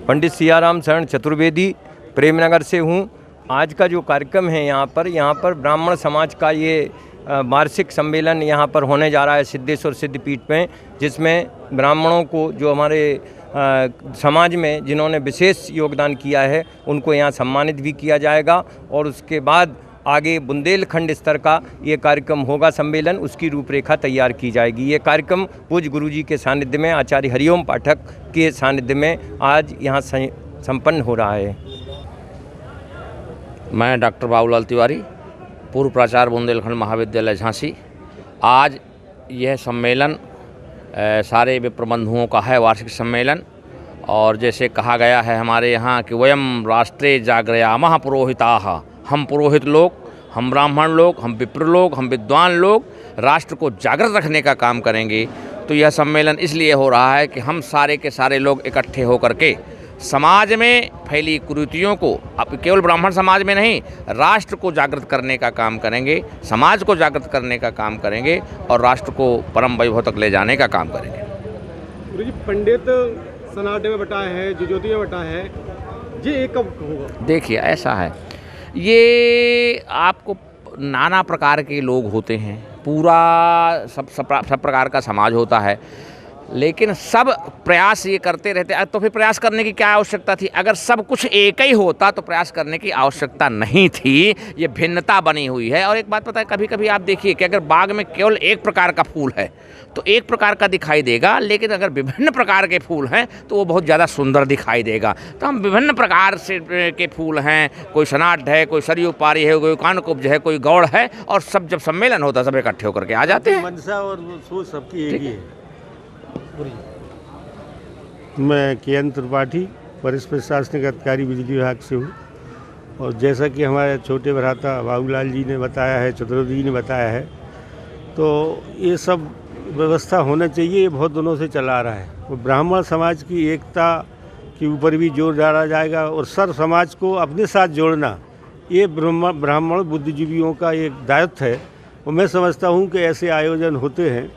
पंडित सियाराम शरण चतुर्वेदी प्रेमनगर से हूँ। आज का जो कार्यक्रम है यहाँ पर ब्राह्मण समाज का ये वार्षिक सम्मेलन यहाँ पर होने जा रहा है सिद्धेश्वर सिद्धपीठ में, जिसमें ब्राह्मणों को जो हमारे समाज में जिन्होंने विशेष योगदान किया है उनको यहाँ सम्मानित भी किया जाएगा और उसके बाद आगे बुंदेलखंड स्तर का ये कार्यक्रम होगा सम्मेलन, उसकी रूपरेखा तैयार की जाएगी। ये कार्यक्रम पूज्य गुरुजी के सानिध्य में आचार्य हरिओम पाठक के सानिध्य में आज यहाँ संपन्न हो रहा है। मैं डॉक्टर बाबूलाल तिवारी, पूर्व प्राचार्य बुंदेलखंड महाविद्यालय झांसी। आज यह सम्मेलन सारे विप्र बंधुओं का है, वार्षिक सम्मेलन। और जैसे कहा गया है हमारे यहाँ कि वयम राष्ट्रे जागरयामः पुरोहिताः, हम पुरोहित लोग, हम ब्राह्मण लोग, हम विप्र लोग, हम विद्वान लोग राष्ट्र को जागृत रखने का काम करेंगे। तो यह सम्मेलन इसलिए हो रहा है कि हम सारे के सारे लोग इकट्ठे होकर के समाज में फैली कुरीतियों को, अब केवल ब्राह्मण समाज में नहीं, राष्ट्र को जागृत करने का काम करेंगे, समाज को जागृत करने का काम करेंगे और राष्ट्र को परम वैभव तक ले जाने का काम करेंगे। गुरुजी, पंडित सनाटे में बटा है, जुजोती में बटा है, ये कब होगा? देखिए ऐसा है, ये आपको नाना प्रकार के लोग होते हैं, पूरा सब प्रकार का समाज होता है, लेकिन सब प्रयास ये करते रहते हैं। तो फिर प्रयास करने की क्या आवश्यकता थी? अगर सब कुछ एक ही होता तो प्रयास करने की आवश्यकता नहीं थी। ये भिन्नता बनी हुई है। और एक बात पता है, कभी कभी आप देखिए कि अगर बाग में केवल एक प्रकार का फूल है तो एक प्रकार का दिखाई देगा, लेकिन अगर विभिन्न प्रकार के फूल हैं तो वो बहुत ज़्यादा सुंदर दिखाई देगा। तो हम विभिन्न प्रकार से के फूल हैं, कोई सनाट है, कोई सरयू पारी है, कोई कानकुब्ज है, कोई गौड़ है, और सब जब सम्मेलन होता है सब इकट्ठे होकर के आ जाते हैं। मनसा और सोच सबकी एक ही है। मैं के.एन. त्रिपाठी, वरिष्ठ प्रशासनिक अधिकारी बिजली विभाग से हूँ। और जैसा कि हमारे छोटे भ्राता बाबूलाल जी ने बताया है, चतुर्वेदी जी ने बताया है, तो ये सब व्यवस्था होना चाहिए। ये बहुत दिनों से चला आ रहा है। और ब्राह्मण समाज की एकता के ऊपर भी जोर डाला जाएगा और सर्व समाज को अपने साथ जोड़ना, ये ब्राह्मण बुद्धिजीवियों का एक दायित्व है। और मैं समझता हूँ कि ऐसे आयोजन होते हैं।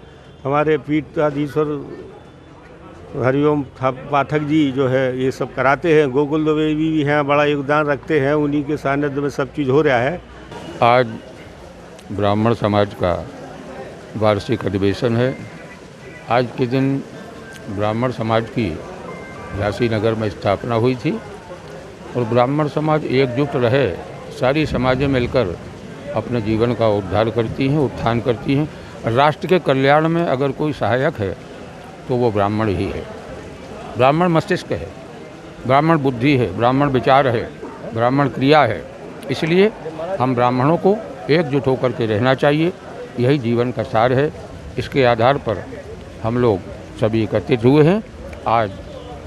हमारे पीठाधीश्वर हरिओम पाठक जी जो है ये सब कराते हैं, गोकुल दुबे भी हैं, बड़ा योगदान रखते हैं, उन्हीं के सानिध्य में सब चीज़ हो रहा है। आज ब्राह्मण समाज का वार्षिक अधिवेशन है। आज के दिन ब्राह्मण समाज की झांसी नगर में स्थापना हुई थी और ब्राह्मण समाज एकजुट रहे, सारी समाजें मिलकर अपने जीवन का उद्धार करती हैं, उत्थान करती हैं। राष्ट्र के कल्याण में अगर कोई सहायक है तो वो ब्राह्मण ही है। ब्राह्मण मस्तिष्क है, ब्राह्मण बुद्धि है, ब्राह्मण विचार है, ब्राह्मण क्रिया है। इसलिए हम ब्राह्मणों को एकजुट होकर के रहना चाहिए, यही जीवन का सार है। इसके आधार पर हम लोग सभी एकत्रित हुए हैं। आज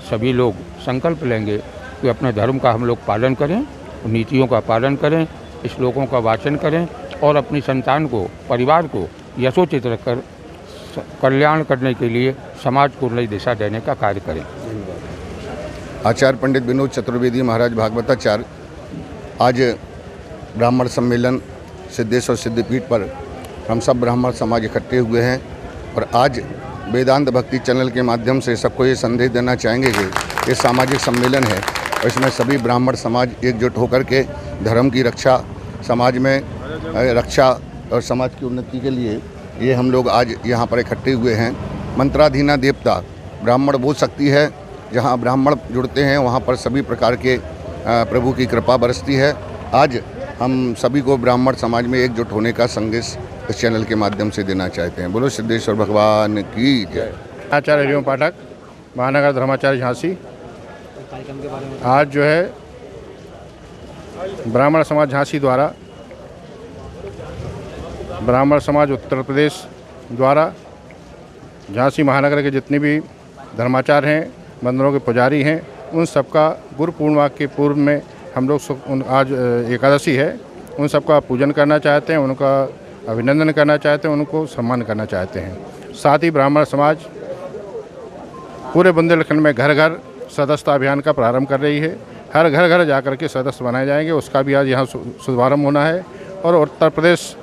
सभी लोग संकल्प लेंगे कि अपने धर्म का हम लोग पालन करें, नीतियों का पालन करें, श्लोकों का वाचन करें और अपनी संतान को, परिवार को यशोचित रखकर कल्याण करने के लिए समाज को नई दिशा देने का कार्य करें। आचार्य पंडित विनोद चतुर्वेदी महाराज भागवताचार्य आज ब्राह्मण सम्मेलन सिद्धेश्वर सिद्धपीठ पर हम सब ब्राह्मण समाज इकट्ठे हुए हैं और आज वेदांत भक्ति चैनल के माध्यम से सबको ये संदेश देना चाहेंगे कि ये सामाजिक सम्मेलन है और इसमें सभी ब्राह्मण समाज एकजुट होकर के धर्म की रक्षा, समाज में रक्षा और समाज की उन्नति के लिए ये हम लोग आज यहाँ पर इकट्ठे हुए हैं। मंत्राधीना देवता ब्राह्मण वो शक्ति है, जहाँ ब्राह्मण जुड़ते हैं वहाँ पर सभी प्रकार के प्रभु की कृपा बरसती है। आज हम सभी को ब्राह्मण समाज में एकजुट होने का संदेश इस चैनल के माध्यम से देना चाहते हैं। बोलो सिद्धेश्वर भगवान की जय। आचार्य हरिओम पाठक, महानगर धर्माचार्य झांसी। आज जो है ब्राह्मण समाज झांसी द्वारा, ब्राह्मण समाज उत्तर प्रदेश द्वारा झांसी महानगर के जितने भी धर्माचार्य हैं, मंदिरों के पुजारी हैं, उन सबका गुरु पूर्णिमा के पूर्व में हम लोग आज एकादशी है, उन सबका पूजन करना चाहते हैं, उनका अभिनंदन करना चाहते हैं, उनको सम्मान करना चाहते हैं। साथ ही ब्राह्मण समाज पूरे बुंदेलखंड में घर घर सदस्यता अभियान का प्रारंभ कर रही है। हर घर घर जाकर के सदस्य बनाए जाएंगे, उसका भी आज यहाँ शुभारंभ होना है। और उत्तर प्रदेश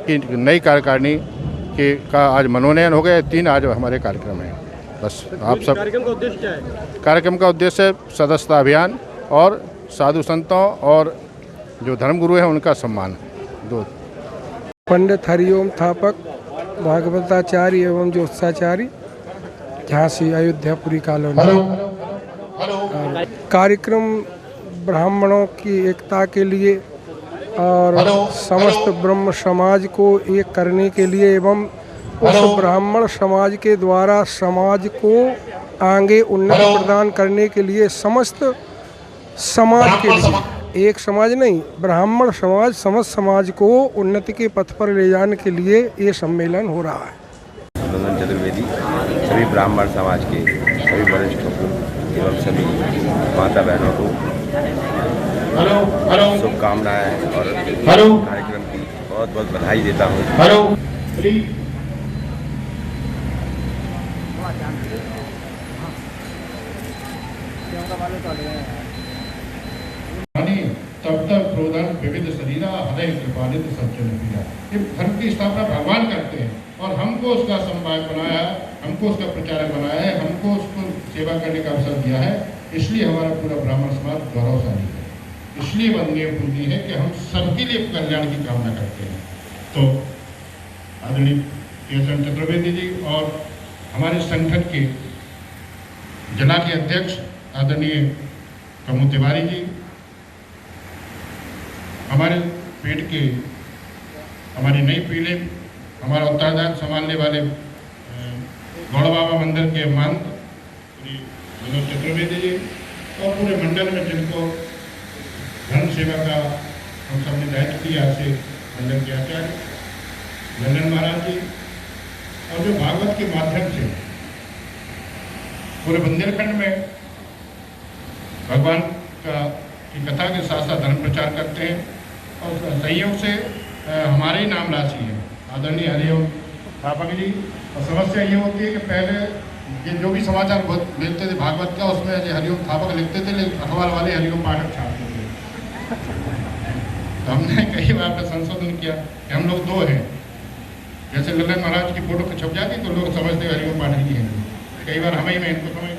की नई कार्यकारिणी का आज मनोनयन हो गया। 3 आज हमारे कार्यक्रम हैं। बस आप सब। कार्यक्रम का उद्देश्य क्या है? कार्यक्रम का उद्देश्य सदस्यता अभियान और साधु संतों और जो धर्मगुरु हैं उनका सम्मान। दो पंडित हरिओम थापक, भागवताचार्य एवं ज्योतिषाचार्य, झांसी अयोध्यापुरी कॉलोनी। कार्यक्रम ब्राह्मणों की एकता के लिए और समस्त ब्रह्म समाज को एक करने के लिए एवं उस ब्राह्मण समाज के द्वारा समाज को आगे उन्नति प्रदान करने के लिए समस्त समाज के लिए, एक समाज नहीं, ब्राह्मण समाज समस्त समाज को उन्नति के पथ पर ले जाने के लिए ये सम्मेलन हो रहा है। नंदन चतुर्वेदी सभी ब्राह्मण समाज के सभी वरिष्ठों को एवं सभी माता बहनों को शुभकामनाएं और कार्यक्रम की बहुत बहुत बधाई देता हूँ। तब तक क्रोधन विविध शरीरा हृदय कृपालित सज्जन पीरा। ये धर्म की स्थापना भगवान करते हैं और हमको उसका संवाहक बनाया है, हमको उसका प्रचारक बनाया है, हमको उसको सेवा करने का अवसर दिया है। इसलिए हमारा पूरा ब्राह्मण समाज गौरवशाली है, इसलिए वंदनीय पूजनीय है कि हम सबके लिए कल्याण की कामना करते हैं। तो आदरणीय केशव चतुर्वेदी जी और हमारे संगठन के जिला के अध्यक्ष आदरणीय कमू तिवारी जी, हमारे पेट के हमारी नई पीढ़ी, हमारा उत्तराधार संभालने वाले गौड़ बाबा मंदिर के महंत श्री विनोद चतुर्वेदी जी और पूरे मंडल में जिनको धर्म सेवा का हम सब ने दायित्व दिया से मंडल के आचार्य नंदन महाराज जी और जो भागवत के माध्यम से पूरे बुंदेलखंड में भगवान की कथा के साथ साथ धर्म प्रचार करते हैं और सहयोग से हमारे ही नाम राशि है आदरणीय हरिओम थापक जी। और समस्या ये होती है कि पहले ये जो भी समाचार मिलते थे भागवत का उसमें हरिओम थापक लिखते थे, लेकिन अखबार वाले हरिओम पाठक छापते थे। तो हमने कई बार पर संशोधन किया कि हम लोग दो हैं, जैसे ललन महाराज की फोटो छप जाती तो लोग समझते हरिओम पाठक जी हैं। कई बार हमें इनको समझ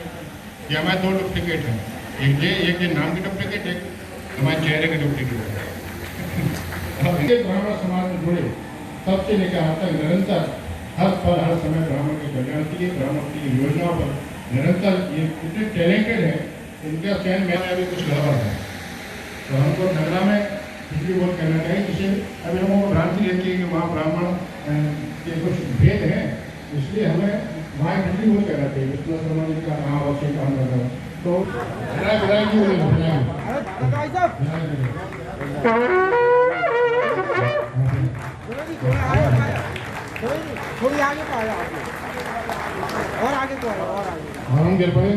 कि हमारे दो डुप्लीकेट हैं, एक ये नाम की डुप्लीकेट, एक हमारे चेहरे की डुप्लीकेट है। ब्राह्मण समाज में जुड़े तब से लेकर आज तक निरंतर हर पल हर समय ब्राह्मण के कल्याण के लिए ब्राह्मण की योजनाओं पर निरंतर ये इतने टैलेंटेड है, इनका चयन में अभी कुछ गड़बड़ है। तो हमको नगरा में पिछली बोल कहना चाहिए, जिसे अभी लोगों को भ्रांति रहती है कि वहाँ ब्राह्मण के कुछ भेद हैं, इसलिए हमें वहाँ पिछली बोल कहना चाहिए। विष्णु शर्मा जी का नाम और से काम कर रहा है तो थोड़ी आगे तो आया और आगे तो आया और आगे हम गिर पड़े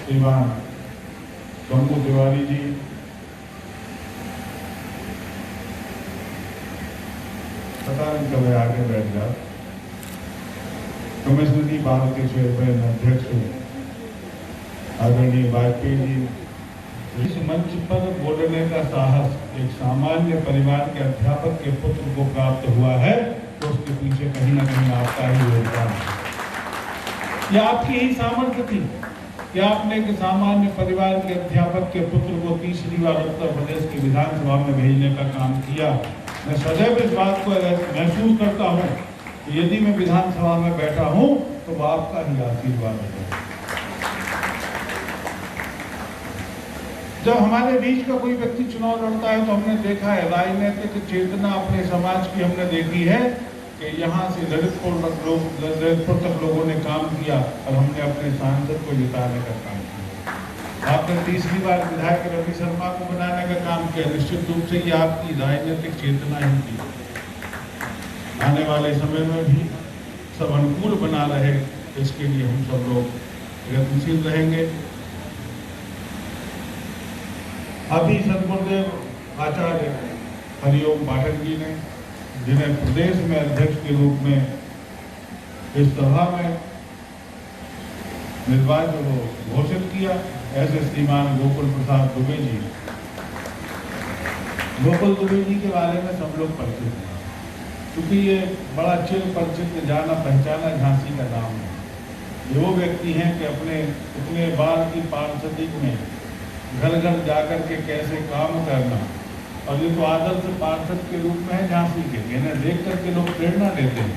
श्रीमान कमू तिवारी जी, पता नहीं कब आगे बैठ जाओ, कमिश्नरी बाल के चेयरमैन अध्यक्ष आदरणीय वाजपेयी जी, इस मंच पर बोलने का साहस एक सामान्य परिवार के अध्यापक के पुत्र को प्राप्त हुआ है तो उसके पीछे कहीं ना कहीं आपका ही योगदान है। यह आपकी ही सामर्थ्य थी कि आपने एक सामान्य परिवार के अध्यापक के पुत्र को तीसरी बार उत्तर प्रदेश की विधानसभा में भेजने का काम किया। मैं सदैव इस बात को महसूस करता हूँ कि यदि मैं विधानसभा में बैठा हूँ तो वो आपका ही आशीर्वाद है। जब हमारे बीच का कोई व्यक्ति चुनाव लड़ता है तो हमने देखा है राजनीतिक चेतना अपने समाज की हमने देखी है कि यहाँ से ललितपुर तक लोगों ने काम किया और हमने अपने सांसद को जिताने का काम किया। आपने तीसरी बार विधायक रवि शर्मा को बनाने का काम किया। निश्चित रूप से ये आपकी राजनीतिक चेतना ही थी। आने वाले समय में भी सब अनुकूल बना रहे, इसके लिए हम सब लोग प्रयत्नशील रहेंगे। अभी सदगुरुदेव आचार्य हरिओम पाठक जी ने, जिन्हें प्रदेश में अध्यक्ष के रूप में इस सभा में निर्वाचित वो घोषित किया। ऐसे श्रीमान गोकुल प्रसाद दुबे जी, गोकुल दुबे जी के बारे में सब लोग परिचित हैं, क्योंकि ये बड़ा चिर परिचित जाना पहचाना झांसी का नाम है। ये वो व्यक्ति हैं कि अपने इतने बार की पार्षदी में घर घर जाकर के कैसे काम करना, और ये तो आदर्श पार्षद के रूप में है झांसी के, इन्हें देख करके लोग प्रेरणा लेते हैं।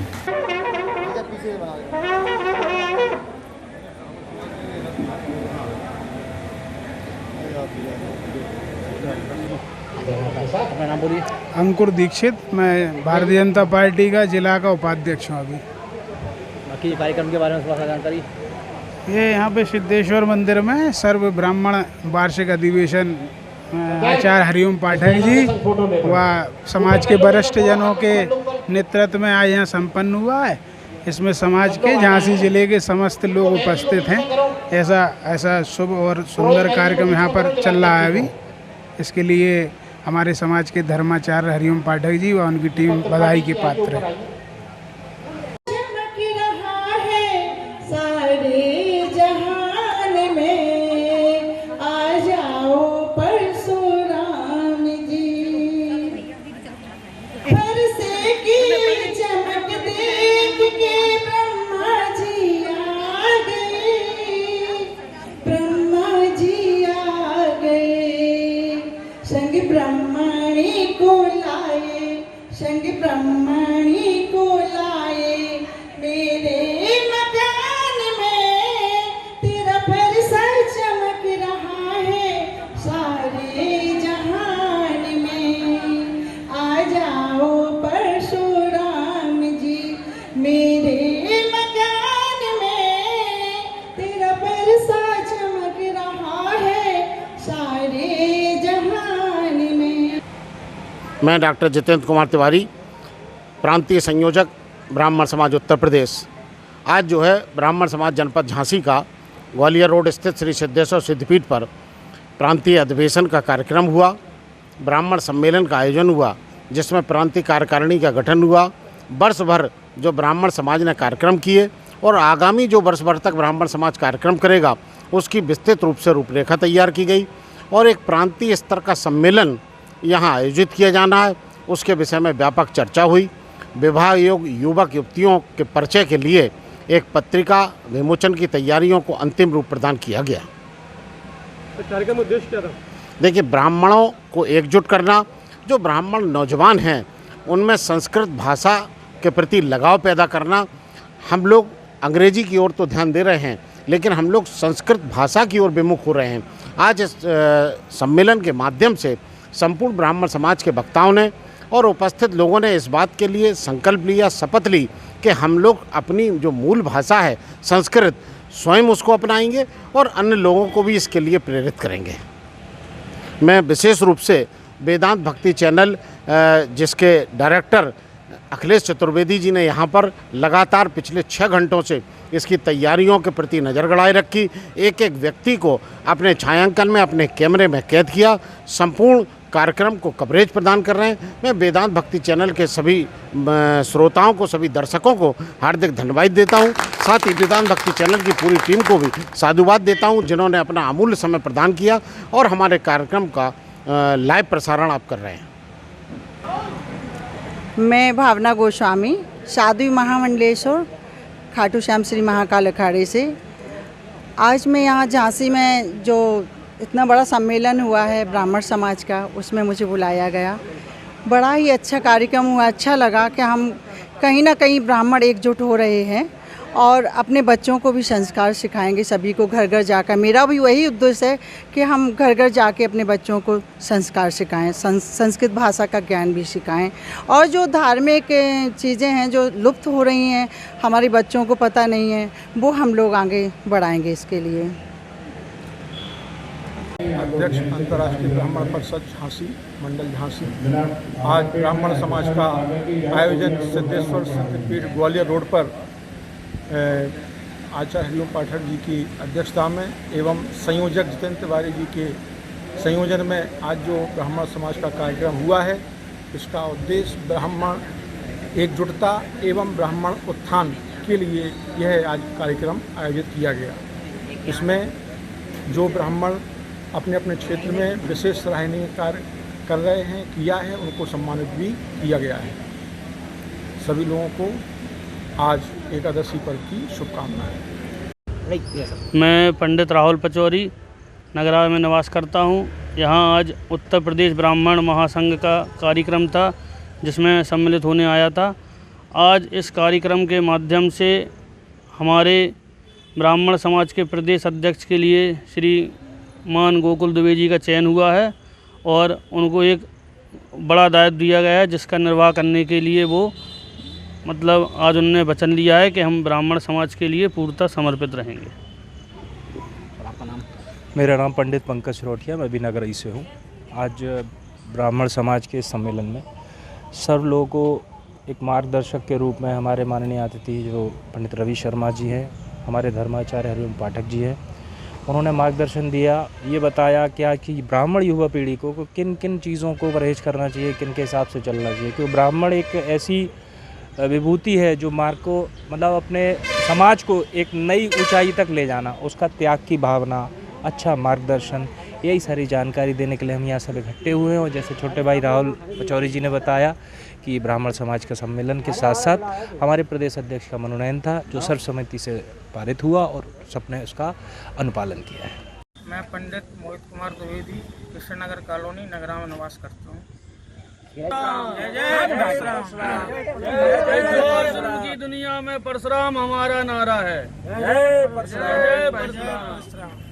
अंकुर दीक्षित, मैं भारतीय जनता पार्टी का जिला का उपाध्यक्ष हूँ। अभी बाकी कार्यक्रम के बारे में थोड़ा सा जानकारी। ये यहाँ पे सिद्धेश्वर मंदिर में सर्व ब्राह्मण वार्षिक अधिवेशन आचार्य हरिओम पाठक जी व समाज के वरिष्ठ जनों के नेतृत्व में आज यहाँ संपन्न हुआ है। इसमें समाज के झांसी जिले के समस्त लोग उपस्थित हैं। ऐसा शुभ और सुंदर कार्यक्रम यहाँ पर चल रहा है अभी। इसके लिए हमारे समाज के धर्माचार्य हरिओम पाठक जी व उनकी टीम बधाई के पात्र है। ब्रह्मणी को लाए मेरे मकान में, तेरा फरसा चमक रहा है सारे जहान में। आ जाओ परशुराम जी मेरे मकान में, तेरा फरसा चमक रहा है सारे जहान में। मैं डॉक्टर जितेंद्र कुमार तिवारी, प्रांतीय संयोजक ब्राह्मण समाज उत्तर प्रदेश। आज जो है ब्राह्मण समाज जनपद झांसी का ग्वालियर रोड स्थित श्री सिद्धेश्वर सिद्धपीठ पर प्रांतीय अधिवेशन का कार्यक्रम हुआ। ब्राह्मण सम्मेलन का आयोजन हुआ, जिसमें प्रांतीय कार्यकारिणी का गठन हुआ। वर्ष भर जो ब्राह्मण समाज ने कार्यक्रम किए और आगामी जो वर्ष भर तक ब्राह्मण समाज कार्यक्रम करेगा उसकी विस्तृत रूप से रूपरेखा तैयार की गई और एक प्रांतीय स्तर का सम्मेलन यहाँ आयोजित किया जाना है, उसके विषय में व्यापक चर्चा हुई। विवाह योग्य युवक युवतियों के परिचय के लिए एक पत्रिका विमोचन की तैयारियों को अंतिम रूप प्रदान किया गया। कार्यक्रम उद्देश्य क्या था? देखिए, ब्राह्मणों को एकजुट करना, जो ब्राह्मण नौजवान हैं उनमें संस्कृत भाषा के प्रति लगाव पैदा करना। हम लोग अंग्रेजी की ओर तो ध्यान दे रहे हैं, लेकिन हम लोग संस्कृत भाषा की ओर विमुख हो रहे हैं। आज इस सम्मेलन के माध्यम से संपूर्ण ब्राह्मण समाज के वक्ताओं ने और उपस्थित लोगों ने इस बात के लिए संकल्प लिया, शपथ ली कि हम लोग अपनी जो मूल भाषा है संस्कृत, स्वयं उसको अपनाएंगे और अन्य लोगों को भी इसके लिए प्रेरित करेंगे। मैं विशेष रूप से वेदांत भक्ति चैनल जिसके डायरेक्टर अखिलेश चतुर्वेदी जी ने यहाँ पर लगातार पिछले 6 घंटों से इसकी तैयारियों के प्रति नज़र गड़ाए रखी, एक एक व्यक्ति को अपने छायांकन में, अपने कैमरे में कैद किया, संपूर्ण कार्यक्रम को कवरेज प्रदान कर रहे हैं। मैं वेदांत भक्ति चैनल के सभी श्रोताओं को, सभी दर्शकों को हार्दिक धन्यवाद देता हूं। साथ ही वेदांत भक्ति चैनल की पूरी टीम को भी साधुवाद देता हूं, जिन्होंने अपना अमूल्य समय प्रदान किया और हमारे कार्यक्रम का लाइव प्रसारण आप कर रहे हैं। मैं भावना गोस्वामी, साध्वी महामंडलेश्वर, खाटू श्याम श्री महाकाल अखाड़े से। आज मैं यहाँ झांसी में जो इतना बड़ा सम्मेलन हुआ है ब्राह्मण समाज का, उसमें मुझे बुलाया गया। बड़ा ही अच्छा कार्यक्रम हुआ। अच्छा लगा कि हम कहीं ना कहीं ब्राह्मण एकजुट हो रहे हैं और अपने बच्चों को भी संस्कार सिखाएंगे, सभी को घर घर जाकर। मेरा भी वही उद्देश्य है कि हम घर घर जाके अपने बच्चों को संस्कार सिखाएं, संस्कृत भाषा का ज्ञान भी सिखाएं और जो धार्मिक चीज़ें हैं जो लुप्त हो रही हैं, हमारे बच्चों को पता नहीं है, वो हम लोग आगे बढ़ाएंगे इसके लिए। अध्यक्ष अंतर्राष्ट्रीय ब्राह्मण परिषद झांसी, मंडल झांसी। आज ब्राह्मण समाज का आयोजन सिद्धेश्वर सिद्धपीठ ग्वालियर रोड पर आचार्य हरिओम पाठक जी की अध्यक्षता में एवं संयोजक जितेंद्र तिवारी जी के संयोजन में आज जो ब्राह्मण समाज का कार्यक्रम हुआ है, इसका उद्देश्य ब्राह्मण एकजुटता एवं ब्राह्मण उत्थान के लिए यह आज कार्यक्रम आयोजित किया गया। इसमें जो ब्राह्मण अपने अपने क्षेत्र में विशेष सराहनीय कार्य कर रहे हैं, किया है, उनको सम्मानित भी किया गया है। सभी लोगों को आज एकादशी पर्व की शुभकामनाएं। मैं पंडित राहुल पचौरी नगरा में निवास करता हूँ। यहाँ आज उत्तर प्रदेश ब्राह्मण महासंघ का कार्यक्रम था जिसमें सम्मिलित होने आया था। आज इस कार्यक्रम के माध्यम से हमारे ब्राह्मण समाज के प्रदेश अध्यक्ष के लिए श्रीमान गोकुल दुबे जी का चयन हुआ है और उनको एक बड़ा दायित्व दिया गया है जिसका निर्वाह करने के लिए वो आज उन्होंने वचन लिया है कि हम ब्राह्मण समाज के लिए पूर्णतः समर्पित रहेंगे। आपका नाम? मेरा नाम पंडित पंकज रोटिया, मैं भी नगरई से हूँ। आज ब्राह्मण समाज के सम्मेलन में सर्व लोगों को एक मार्गदर्शक के रूप में हमारे माननीय अतिथि जो पंडित रवि शर्मा जी हैं, हमारे धर्माचार्य हरिओम पाठक जी हैं, उन्होंने मार्गदर्शन दिया, ये बताया क्या कि ब्राह्मण युवा पीढ़ी को किन किन चीज़ों को परहेज करना चाहिए, किन के हिसाब से चलना चाहिए। क्योंकि ब्राह्मण एक ऐसी विभूति है जो मार्ग को अपने समाज को एक नई ऊंचाई तक ले जाना, उसका त्याग की भावना, अच्छा मार्गदर्शन, यही सारी जानकारी देने के लिए हम यहाँ सब इकट्ठे हुए हैं। और जैसे छोटे भाई राहुल पचौरी जी ने बताया कि ब्राह्मण समाज का सम्मेलन के साथ साथ हमारे प्रदेश अध्यक्ष का मनोनयन था जो सर्वसम्मति से पारित हुआ और सबने उसका अनुपालन किया है। मैं पंडित मोहित कुमार द्विवेदी कृष्णनगर कॉलोनी नगरा में निवास करता हूँ। की दुनिया में परशुराम हमारा नारा है। जय परशुराम।